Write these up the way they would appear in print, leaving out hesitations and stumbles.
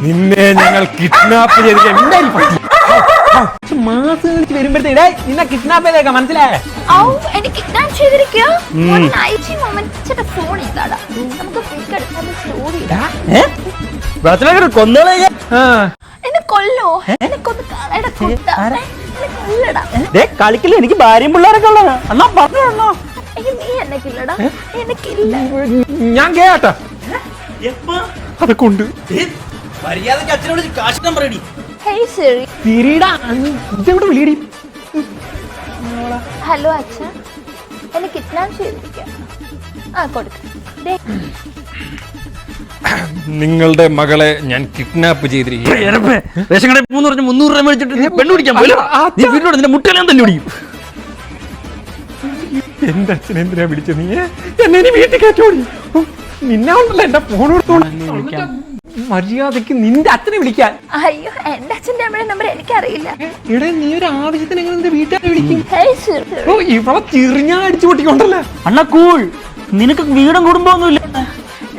നിന്നെ ഞങ്ങൾ കിഡ്നാപ്പ് മാസം വരുമ്പോഴത്തേ നിന്നെ കിഡ്നാപ്പ് ചെയ്തേക്കാം, മനസ്സിലായേ? എനിക്ക് കിഡ്നാപ്പ് ചെയ്തിരിക്കോ? ഫോൺ ഇതാടാ, നമുക്ക് കൊന്നോളെ എന്നെ കൊല്ലോ, എന്നെ കൊന്ന് കളയുടെ കളിക്കില്ല. എനിക്ക് ഭാര്യയും പിള്ളേരൊക്കെ ഉള്ളത്. എന്നാ പറഞ്ഞോ, നീ എന്നെ കില്ലടാ, എനിക്കില്ല. ഞാൻ കേട്ടാ അതൊക്കെ മര്യാദക്ക് അച്ഛനോട് കാശ് നമ്പർ അടി. ഹലോ അച്ഛ, എന്നെ കിഡ്നാപ്പ് ചെയ്തിരിക്കാം. നിങ്ങളുടെ മകളെ ഞാൻ കിഡ്നാപ്പ് ചെയ്തിരിക്കും. റേഷൻ കടയിൽ 300 രൂപ മേടിച്ചിട്ട് പെണ്ണ് പിടിക്കാൻ പോലും നിന്റെ മുട്ടെല്ലാം തന്നെ പിടിക്കും. എന്റെ അച്ഛൻ എന്തിനാ വിളിച്ചത്? നീ എന്നെ വീട്ടിൽ കയറ്റോടി. നിന്നെ ഉണ്ടല്ലോ എന്റെ ഫോൺ കൊടുത്തോളാം. മര്യാദക്ക് നിന്റെ അച്ഛനെ വിളിക്കാൻ. അയ്യോ, എന്റെ അച്ഛന്റെ അമ്മയുടെ നമ്പർ എനിക്കറിയില്ല. ഇവിടെ നീ ഒരു ആവശ്യത്തിന് എങ്ങനെ നിന്റെ വീട്ടുകാരെ വിളിക്കും? ഇവളെ ചിറിഞ്ഞാ അടിച്ചു പൊട്ടിക്കൊണ്ടല്ലേ. അണ്ണാ കൂൾ, നിനക്ക് വീടും കുടുംബമൊന്നുമില്ല.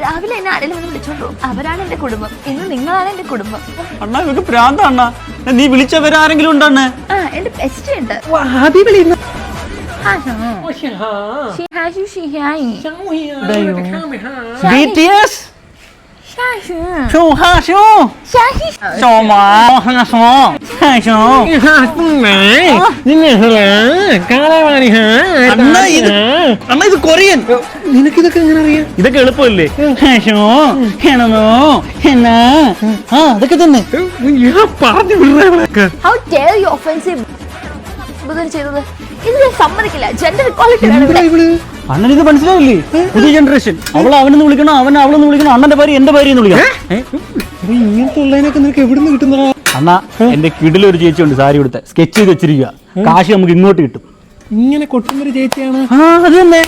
രാവിലെ എന്നെ ആരെങ്കിലും ഒന്ന് വിളിച്ചോണ്ടോ, അവരാണ് എന്റെ കുടുംബം. ഇന്ന് നിങ്ങളാണ് എന്റെ കുടുംബം. അണ്ണാ ഇവക്ക് പ്രാന്ത. അണ്ണാ നീ വിളിച്ചവരാരെങ്കിലും ഉണ്ടെന്ന്? എന്റെ ബെസ്റ്റ് ഉണ്ട്. ഇത് കൊറിയൻ. നിനക്കിതൊക്കെ എങ്ങനെ അറിയാം? ഇതൊക്കെ എളുപ്പമല്ലേ? അതൊക്കെ തന്നെ പറഞ്ഞു വിടുന്നതൊക്കെ. സമ്മതിക്കില്ല. ജെൻഡർ ഇക്വാളിറ്റി അണ്ണൻ ഇത് മനസ്സിലാവില്ലേ? പുതിയ ജനറേഷൻ. അവൾ അവനെന്ന് വിളിക്കണം, അവൻ അവളെന്ന് വിളിക്കണം. അണ്ണന്റെ ഭാര്യ എന്റെ ഭാര്യ എന്ന് വിളിക്കണം. ഇങ്ങനത്തെ ഉള്ളതിനൊക്കെ നിനക്ക് എവിടുന്ന് കിട്ടുന്നതാ? അണ്ണാ എന്റെ കിടിലൊരു ചേച്ചിയുണ്ട്, സാരി കൊടുത്ത സ്കെച്ച് ചെയ്ത് വെച്ചിരിക്കുക. കാശ് നമുക്ക് ഇങ്ങോട്ട് കിട്ടും. ഇങ്ങനെ കൊട്ടുന്നൊരു ചേച്ചിയാണ്. അത് തന്നെ.